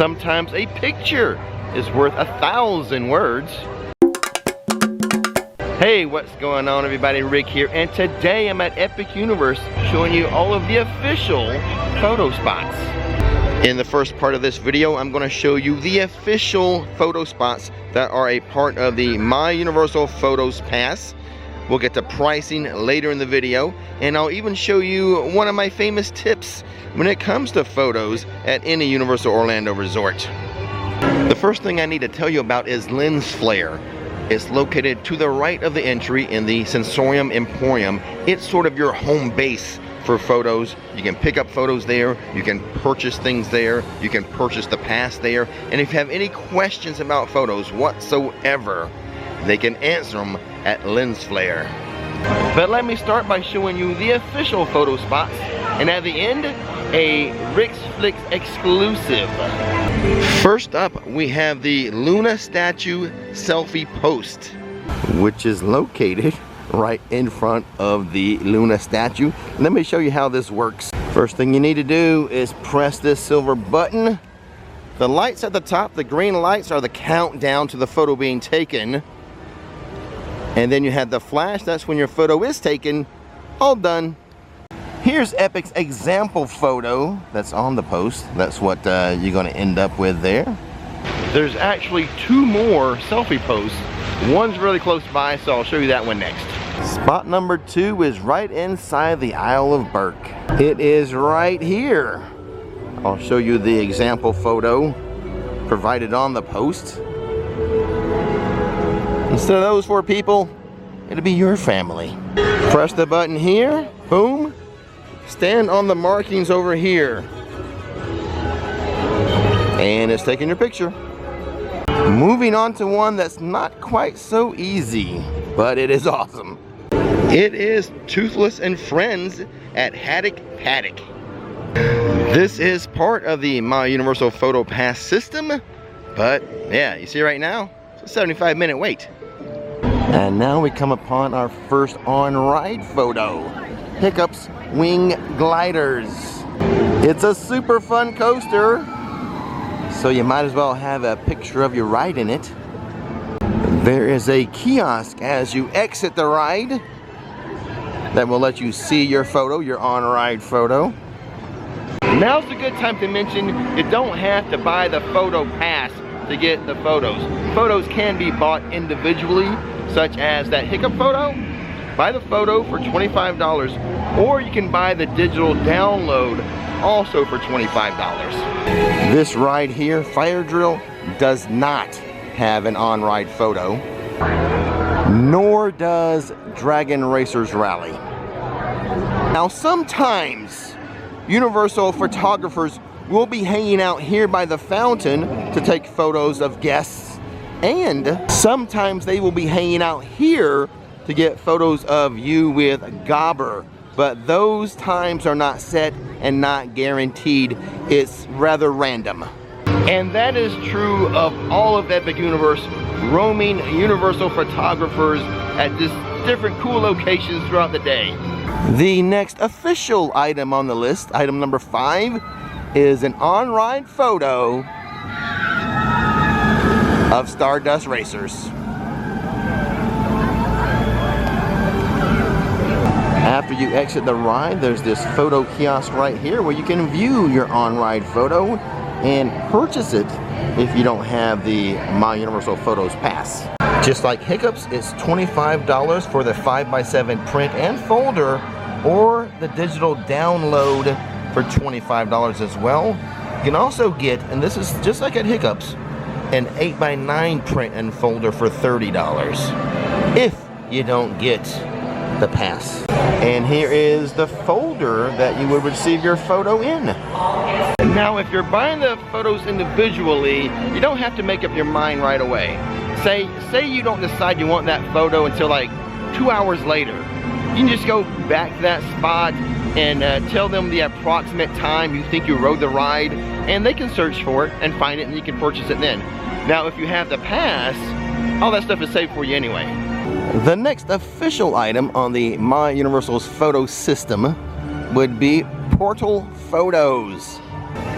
Sometimes a picture is worth 1,000 words. Hey, what's going on everybody? Rick here, and today I'm at Epic Universe showing you all of the official photo spots. In the first part of this video, I'm going to show you the official photo spots that are a part of the My Universal Photos Pass. We'll get to pricing later in the video, and I'll even show you one of my famous tips when it comes to photos at any Universal Orlando resort. The first thing I need to tell you about is lens flare. It's located to the right of the entry in the Sensorium Emporium. It's sort of your home base for photos. You can pick up photos there, you can purchase things there, you can purchase the pass there, and if you have any questions about photos whatsoever, they can answer them at lens flare. But let me start by showing you the official photo spots, and at the end, a Rick's Flicks exclusive. First up, we have the Luna statue selfie post, which is located right in front of the Luna statue. Let me show you how this works. First thing you need to do is press this silver button. The lights at the top, the green lights, are the countdown to the photo being taken. And then you have the flash, that's when your photo is taken. All done. Here's Epic's example photo that's on the post. That's what you're gonna end up with there. There's actually two more selfie posts. One's really close by, so I'll show you that one next. Spot number 2 is right inside the Isle of Berk. It is right here. I'll show you the example photo provided on the post. Instead of those 4 people, it'll be your family. Press the button here, boom. Stand on the markings over here. And it's taking your picture. Moving on to one that's not quite so easy, but it is awesome. It is Toothless and Friends at Haddock Paddock. This is part of the My Universal Photo Pass system, but yeah, you see right now, it's a 75-minute wait. And now we come upon our first on-ride photo. Hiccups Wing Gliders. It's a super fun coaster, so you might as well have a picture of your ride in it. There is a kiosk as you exit the ride that will let you see your photo, your on-ride photo. Now's a good time to mention you don't have to buy the photo pass to get the photos. Photos can be bought individually, such as that hiccup photo. Buy the photo for $25, or you can buy the digital download also for $25. This ride here, Fire Drill, does not have an on-ride photo, nor does Dragon Racers Rally. Now sometimes Universal photographers will be hanging out here by the fountain to take photos of guests, and sometimes they will be hanging out here to get photos of you with Gobber, but those times are not set and not guaranteed. It's rather random. And that is true of all of Epic Universe, roaming Universal photographers at just different cool locations throughout the day. The next official item on the list, item number 5, is an on-ride photo of Stardust Racers. After you exit the ride, there's this photo kiosk right here where you can view your on-ride photo and purchase it if you don't have the My Universal Photos Pass. Just like Hiccups, it's $25 for the 5x7 print and folder, or the digital download for $25 as well. You can also get, and this is just like at Hiccups, an 8x9 print and folder for $30 if you don't get the pass. And here is the folder that you would receive your photo in. Now if you're buying the photos individually, you don't have to make up your mind right away. Say you don't decide you want that photo until like 2 hours later. You can just go back to that spot and tell them the approximate time you think you rode the ride, and they can search for it and find it, and you can purchase it then. Now if you have the pass, all that stuff is saved for you anyway. The next official item on the My Universal's photo system would be portal photos.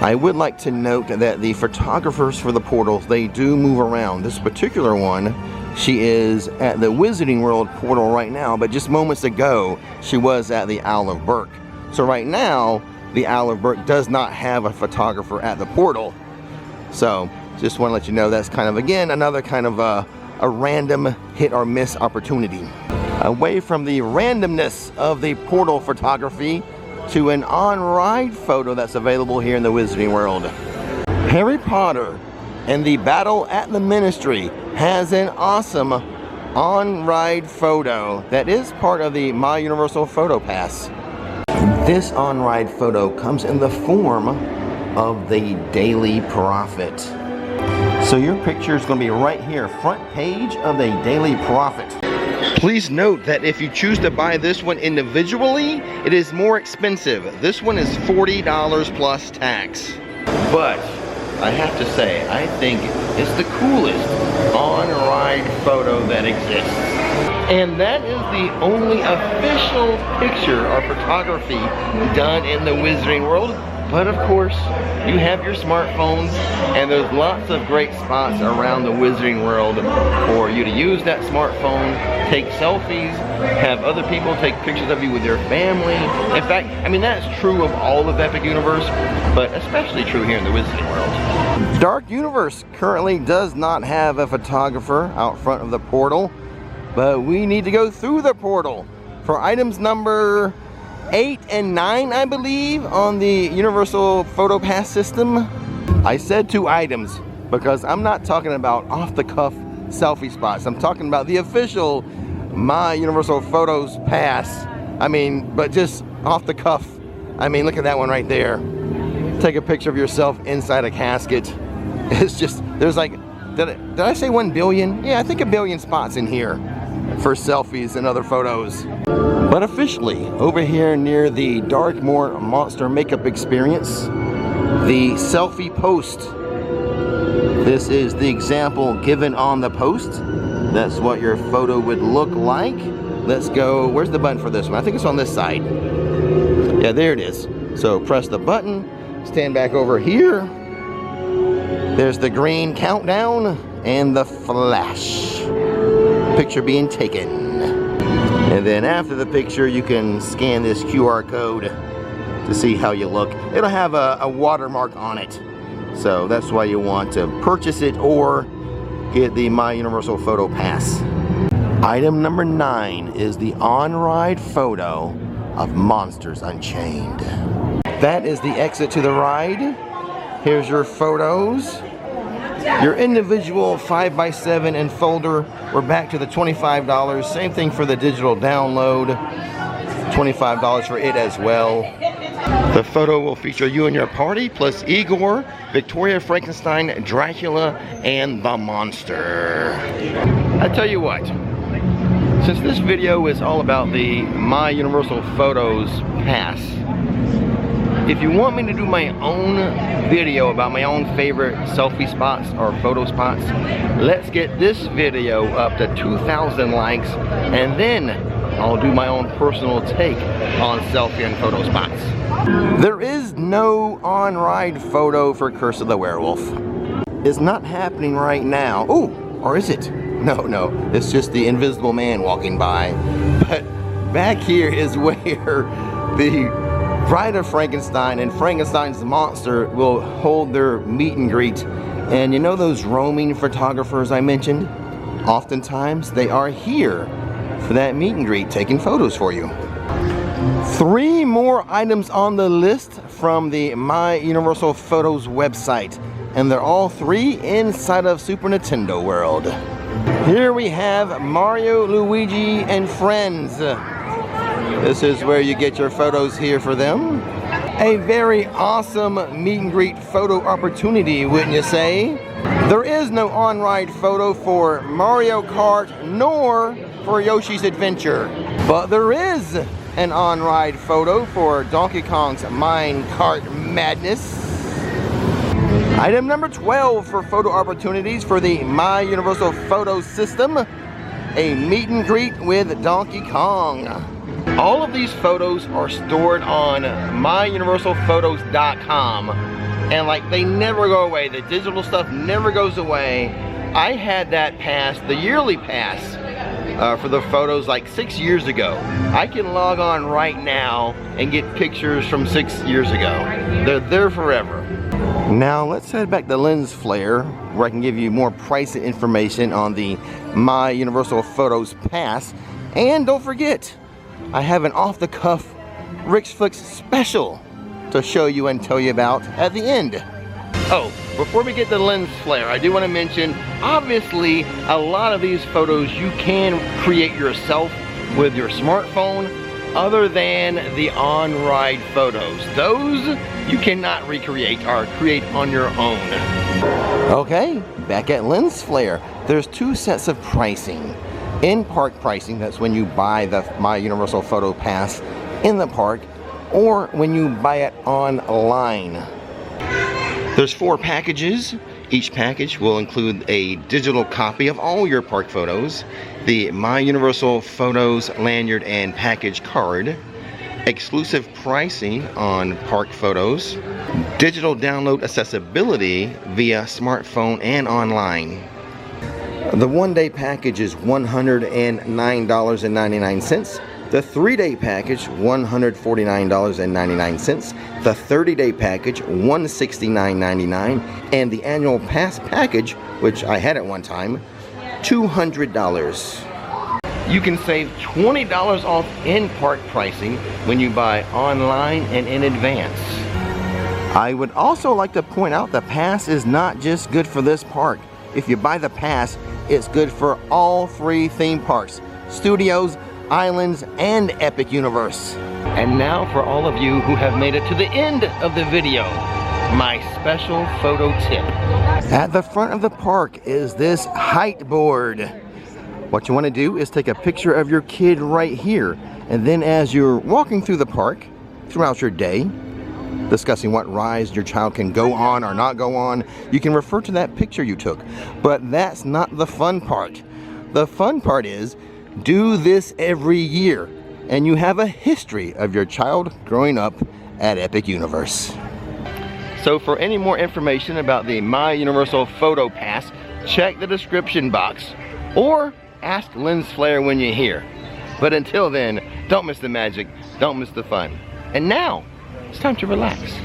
I would like to note that the photographers for the portals, they do move around. This particular one, she is at the Wizarding World portal right now, but just moments ago, she was at the Isle of Berk. So right now, the Isle of Berk does not have a photographer at the portal. So just want to let you know that's kind of, again, another kind of a random hit or miss opportunity. Away from the randomness of the portal photography to an on-ride photo that's available here in the Wizarding World. Harry Potter and the Battle at the Ministry has an awesome on-ride photo that is part of the My Universal Photo Pass. This on-ride photo comes in the form of the Daily Prophet. So your picture is going to be right here, front page of the Daily Prophet. Please note that if you choose to buy this one individually, it is more expensive. This one is $40 plus tax. But I have to say, I think it's the coolest on-ride photo that exists. And that is the only official picture or photography done in the Wizarding World. But of course, you have your smartphones, and there's lots of great spots around the Wizarding World for you to use that smartphone, take selfies, have other people take pictures of you with your family. In fact, I mean, that's true of all of Epic Universe, but especially true here in the Wizarding World. Dark Universe currently does not have a photographer out front of the portal, but we need to go through the portal for items number 8 and 9, I believe, on the Universal Photo Pass system. I said 2 items because I'm not talking about off-the-cuff selfie spots. I'm talking about the official My Universal Photos Pass. I mean, but just off the cuff. I mean, look at that one right there. Take a picture of yourself inside a casket. It's just, there's like, did I say 1 billion? Yeah, I think 1 billion spots in here for selfies and other photos. But officially, over here near the Darkmoor Monster Makeup Experience, the selfie post. This is the example given on the post. That's what your photo would look like. Let's go, where's the button for this one? I think it's on this side. Yeah, there it is. So press the button, stand back over here. There's the green countdown and the flash. Picture being taken. And then after the picture, you can scan this QR code to see how you look. It'll have a watermark on it. So that's why you want to purchase it or get the My Universal Photo Pass. Item number 9 is the on-ride photo of Monsters Unchained. That is the exit to the ride. Here's your photos. Your individual 5x7 and folder, we're back to the $25. Same thing for the digital download, $25 for it as well. The photo will feature you and your party, plus Igor, Victoria Frankenstein, Dracula, and the monster. I tell you what, since this video is all about the My Universal Photos Pass, if you want me to do my own video about my own favorite selfie spots or photo spots, let's get this video up to 2,000 likes, and then I'll do my own personal take on selfie and photo spots. There is no on-ride photo for Curse of the Werewolf. It's not happening right now. Oh, or is it? No, it's just the Invisible Man walking by. But back here is where the Bride of Frankenstein and Frankenstein's monster will hold their meet and greet. And you know those roaming photographers I mentioned? Oftentimes they are here for that meet and greet, taking photos for you. 3 more items on the list from the My Universal Photos website, and they're all 3 inside of Super Nintendo World. Here we have Mario, Luigi, and Friends. This is where you get your photos here for them. A very awesome meet and greet photo opportunity, wouldn't you say? There is no on-ride photo for Mario Kart nor for Yoshi's Adventure, but there is an on-ride photo for Donkey Kong's Mine Kart Madness. Item number 12 for photo opportunities for the My Universal Photos system, a meet and greet with Donkey Kong. All of these photos are stored on myuniversalphotos.com, and like they never go away. The digital stuff never goes away. I had that pass, the yearly pass, for the photos like 6 years ago. I can log on right now and get pictures from 6 years ago. They're there forever. Now let's head back to Lens Flare, where I can give you more pricing information on the My Universal Photos Pass. And don't forget, I have an off-the-cuff Rick's Flicks special to show you and tell you about at the end. Oh, before we get to Lens Flare, I do want to mention, obviously, a lot of these photos you can create yourself with your smartphone, other than the Onride Photos. Those you cannot recreate or create on your own. Okay, back at Lens Flare, there's two sets of pricing. In-park pricing, that's when you buy the My Universal Photo Pass in the park, or when you buy it online. There's 4 packages. Each package will include a digital copy of all your park photos, the My Universal Photos lanyard and package card, exclusive pricing on park photos, digital download accessibility via smartphone and online. The 1-day package is $109.99. The 3-day package, $149.99. The 30-day package, $169.99. And the annual pass package, which I had at one time, $200. You can save $20 off in-park pricing when you buy online and in advance. I would also like to point out the pass is not just good for this park. If you buy the pass, it's good for all 3 theme parks, studios, islands, and Epic Universe. And now for all of you who have made it to the end of the video, my special photo tip. At the front of the park is this height board. What you want to do is take a picture of your kid right here, and then as you're walking through the park throughout your day, discussing what rides your child can go on or not go on, you can refer to that picture you took. But that's not the fun part. The fun part is, do this every year, and you have a history of your child growing up at Epic Universe. So for any more information about the My Universal Photo Pass, check the description box, or ask Lens Flare when you're here. But until then, don't miss the magic, don't miss the fun. And now, it's time to relax.